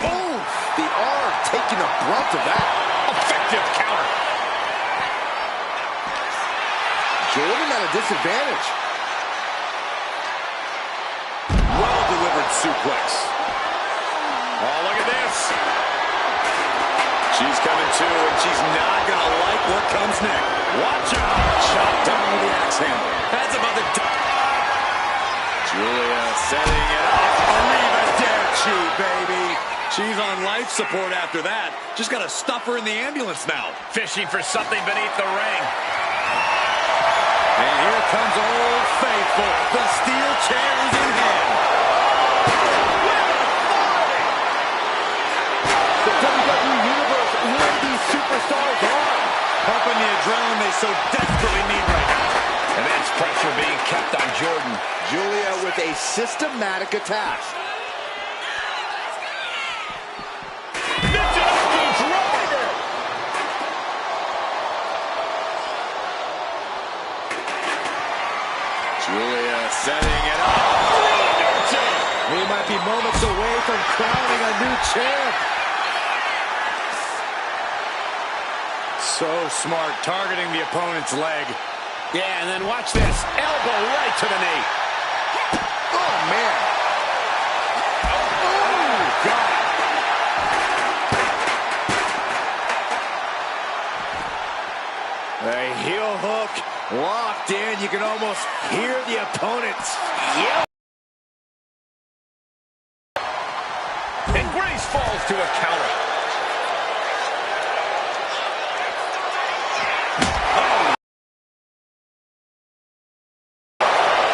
Ooh, the arm taking the brunt of that. Effective counter. Jordan at a disadvantage. Well-delivered suplex. Oh, look at this. She's coming to, and she's not going to like what comes next. Watch out. Chop down with the axe handle. That's about the... Julia setting it up. Arrivederci, baby. She's on life support after that. Just got to stuff her in the ambulance now. Fishing for something beneath the ring. And here comes Old Faithful. The steel chair is in hand. adrenaline they so desperately need right now. Immense pressure being kept on Jordan. Julia with a systematic attack. Julia setting it up. We might be moments away from crowning a new champ. So smart, targeting the opponent's leg. Yeah, and then watch this. Elbow right to the knee. Oh, man. Oh, God. A heel hook locked in. You can almost hear the opponents yell. And Grace falls to a counter.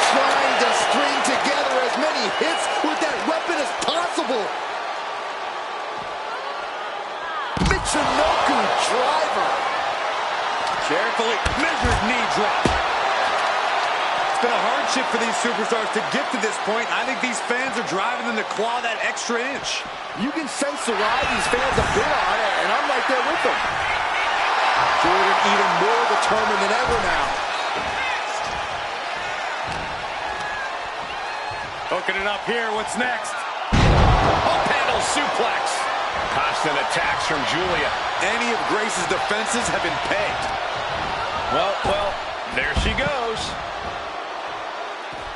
Trying to string together as many hits with that weapon as possible. Michinoku driver. Carefully measured knee drop. It's been a hardship for these superstars to get to this point. I think these fans are driving them to claw that extra inch. You can sense the ride these fans have been on, and I'm right there with them. Jordan even more determined than ever now. Hooking it up here. What's next? Up handle suplex. Constant attacks from Julia. Any of Grace's defenses have been pegged. Well, there she goes.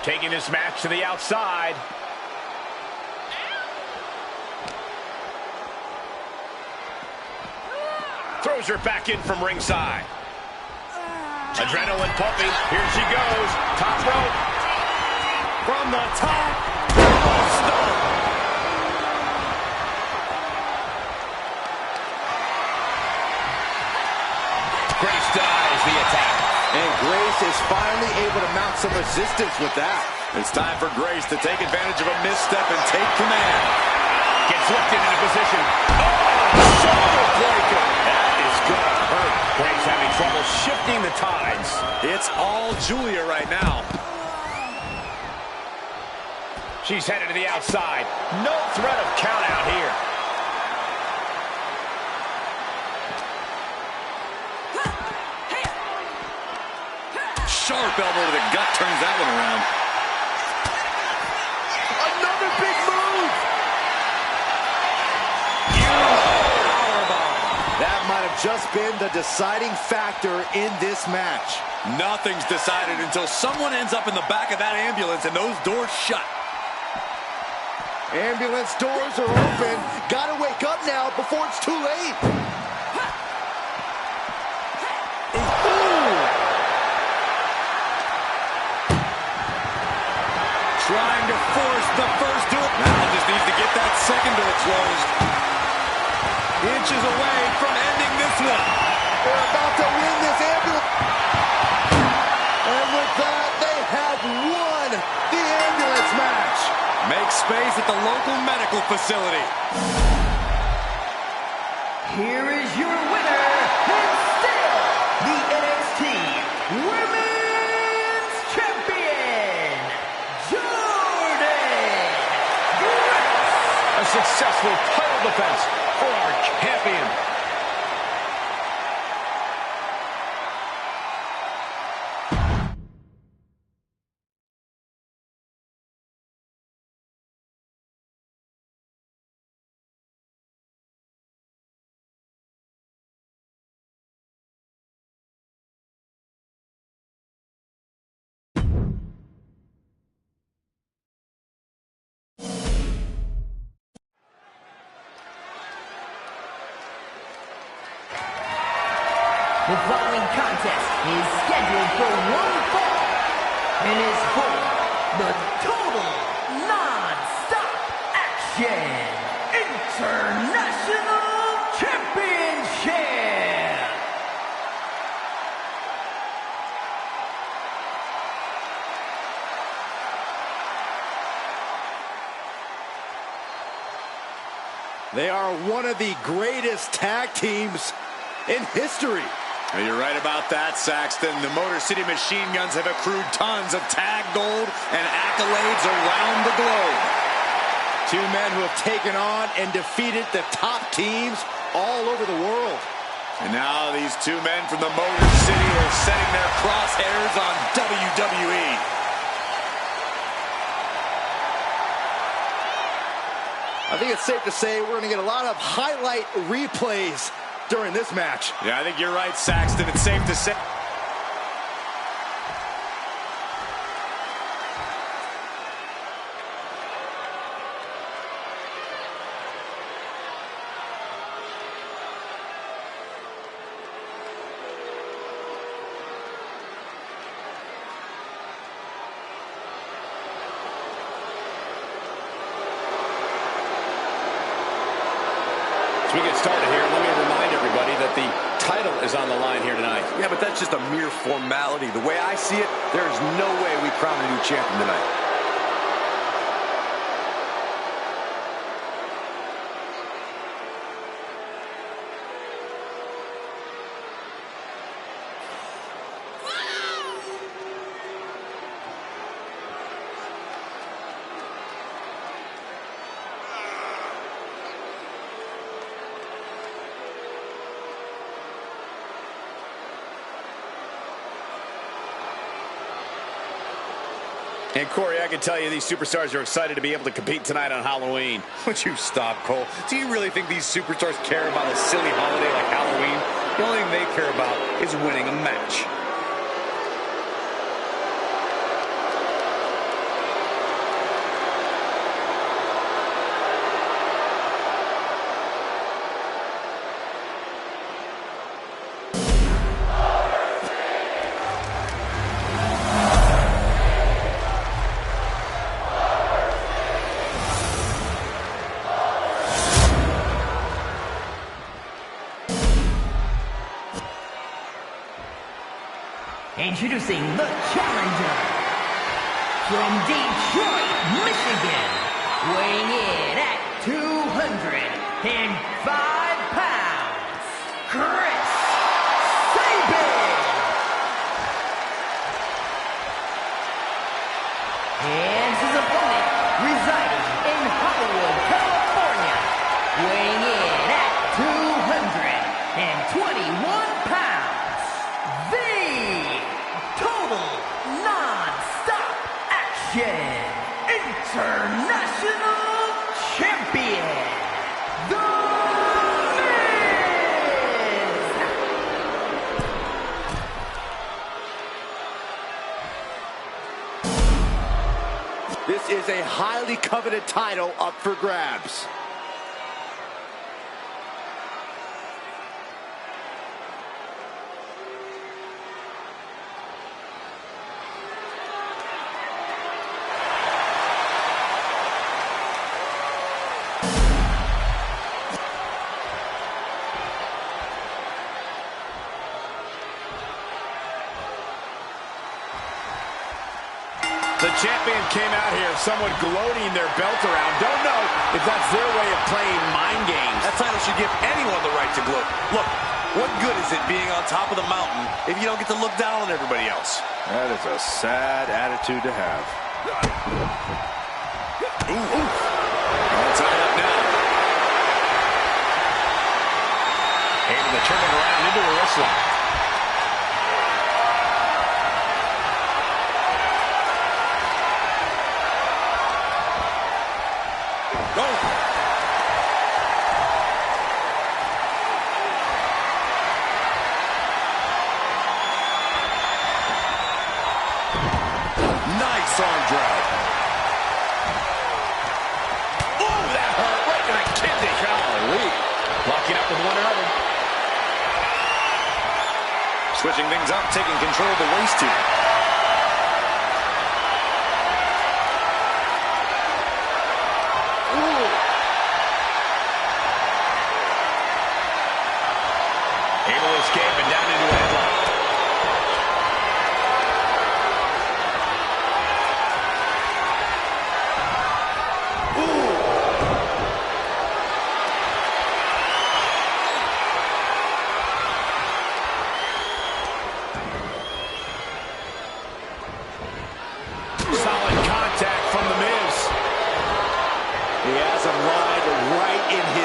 Taking this match to the outside. Throws her back in from ringside. Adrenaline pumping. Here she goes. Top rope. From the top. Stone. Grace dies the attack. And Grace is finally able to mount some resistance with that. It's time for Grace to take advantage of a misstep and take command. Gets lifted into position. Oh, shoulder breaker. That is gonna hurt. Grace having trouble shifting the tides. It's all Julia right now. She's headed to the outside. No threat of count out here. Sharp elbow to the gut turns that one around. Another big move. Powerbomb. That might have just been the deciding factor in this match. Nothing's decided until someone ends up in the back of that ambulance and those doors shut. Ambulance doors are open. Gotta wake up now before it's too late. Trying to force the first door. Now just needs to get that second door closed. Inches away from ending this one. They're about to win this ambulance. And with that, they have won the ambulance match. Make space at the local medical facility. Here is your winner, and still the NXT Women's Champion, Jordan Grace. A successful title defense for our champion. The following contest is scheduled for one fall and is for the Total Non-Stop Action International Championship. They are one of the greatest tag teams in history. You're right about that, Saxton. The Motor City Machine Guns have accrued tons of tag gold and accolades around the globe. Two men who have taken on and defeated the top teams all over the world. And now these two men from the Motor City are setting their crosshairs on WWE. I think it's safe to say we're going to get a lot of highlight replays during this match. Yeah, I think you're right, Saxton. It's safe to say. As we get started here, let me remind everybody that the title is on the line here tonight. Yeah, but that's just a mere formality. The way I see it, there is no way we crown a new champion tonight. And Corey, I can tell you these superstars are excited to be able to compete tonight on Halloween. Would you stop, Cole? Do you really think these superstars care about a silly holiday like Halloween? The only thing they care about is winning a match. Introducing the challenger from Detroit, Michigan, weighing in at 205 pounds, Chris Sabin. And his opponent, residing in Hollywood, California, weighing in at 221 pounds, the Total Non-Stop Action International Champion, The Miz. This is a highly coveted title up for grabs. The champion came out here somewhat gloating their belt around. Don't know if that's their way of playing mind games. That title should give anyone the right to gloat. Look, what good is it being on top of the mountain if you don't get to look down on everybody else? That is a sad attitude to have. Ooh, ooh. All tied up now. Able to turn it around into a wrist lock. Go. Nice arm drag. Ooh, that hurt right in the kidney. Golly. Locking up with one another. Switching things up, taking control of the waist here. Able to escape and down into a headlock.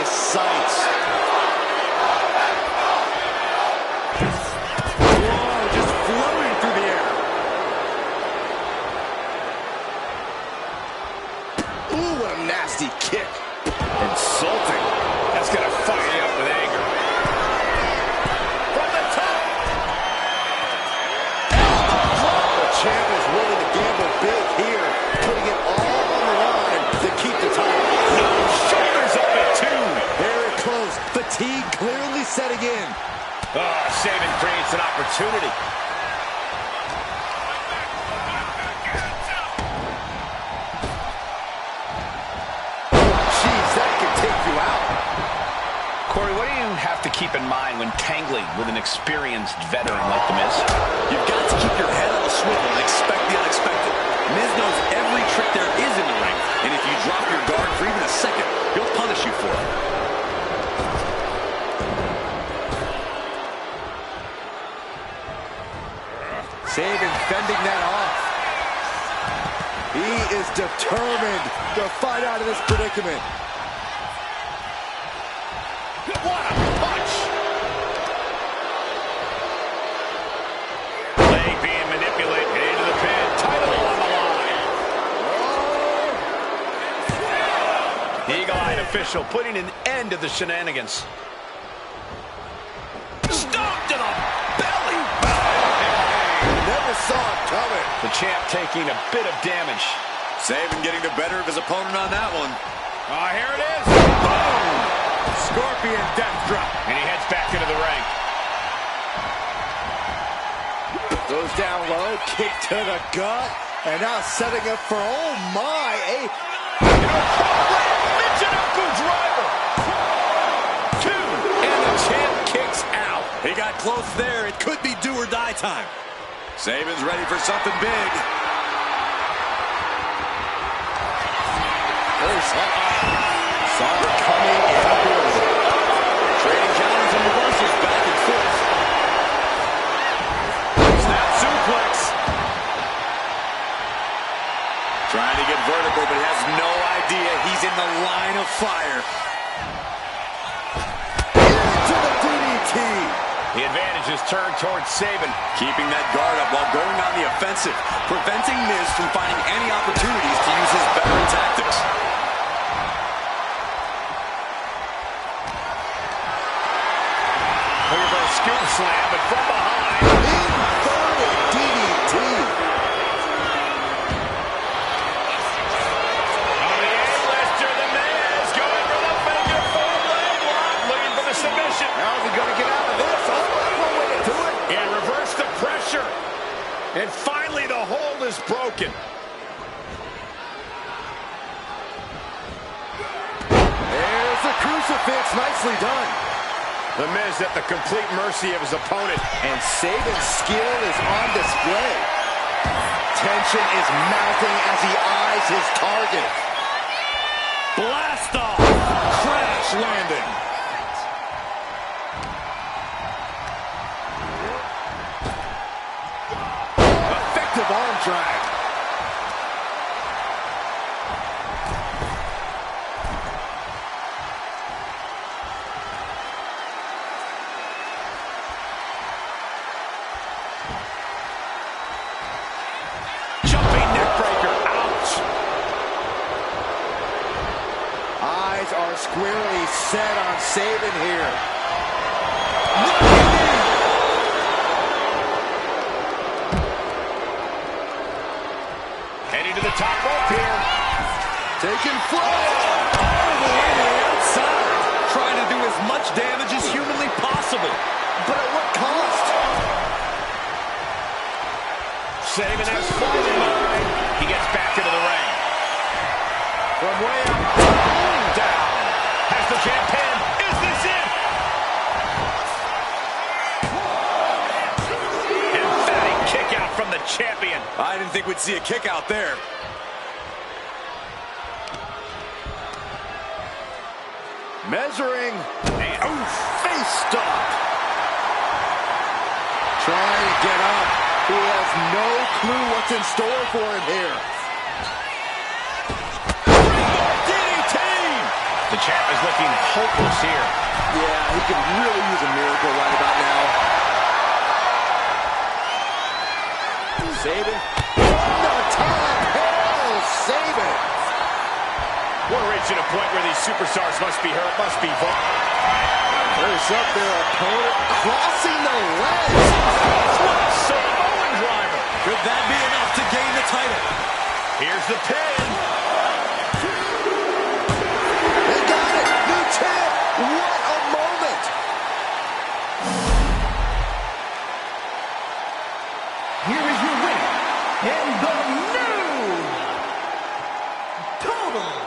sights. Whoa, just floating through the air. Ooh, what a nasty kick. Insulting. That's going to fire you up with anger. From the top. The champ is willing to gamble big here, putting it all on the line to keep the title. No, shoulders up at 2. Very close. Fatigue clearly setting in. Saban creates an opportunity. Jeez, that could take you out. Corey, what do you have to keep in mind when tangling with an experienced veteran like The Miz? You've got to keep your head on a swivel and expect the unexpected. Miz knows every trick there is in the ring, and if you drop your guard for even a second, he'll punish you for it. Saban fending that off. He is determined to fight out of this predicament. What a punch! Leg being manipulated into the pin. Title on the line. Eagle-eyed official putting an end to the shenanigans. Stomped to the belly. Never saw it coming. The champ taking a bit of damage. Saban getting the better of his opponent on that one. Oh, here it is. Boom! Scorpion death drop. And he heads back into the ring. Goes down low, kick to the gut, and now setting up for, oh my, Michinoku driver. 2. And the champ kicks out. He got close there. It could be do or die time. Saban's ready for something big. saw it coming and avoided it. Trading counters and reversals back and forth. Snap suplex. Trying to get vertical, but he has no idea he's in the line of fire. Into the DDT. The advantage is turned towards Saban. Keeping that guard up while going on the offensive, preventing Miz from finding any opportunities to use his veteran tactics. Reverse scoop slam, but from behind. Inverted DDT. On the A-lister, the Miz going for the figure 4 leg lock, looking for the submission. How's he going to get out of this? Oh, that's one way to do it. And reverse the pressure. And finally the hold is broken. There's the crucifix. Nicely done. The Miz at the complete mercy of his opponent. And Saban's skill is on display. Tension is mounting as he eyes his target. Blast off. Crash landing. Effective arm drag. Jumping neckbreaker. Ouch. Eyes are squarely set on Saban here. Heading to the top rope here. Taking flight. All the way to the outside. Trying to do as much damage as humanly possible. But at what cost? Saban has fun in mind. He gets back into the ring. From way up, down. Has the champ pinned. Is this it? Emphatic kick out from the champion. I didn't think we'd see a kick out there. Measuring. And Face stop. Trying to get up. He has no clue what's in store for him here. DDT. The champ is looking hopeless here. Yeah, he could really use a miracle right about now. Save it. On the top. Hell, save it. We're reaching a point where these superstars must be hurt, must be There's up their opponent, crossing the legs. what a Samoan driver. Could that be enough to gain the title? Here's the pin. They got it. New champ. What a moment. Here is your winner, and the new Total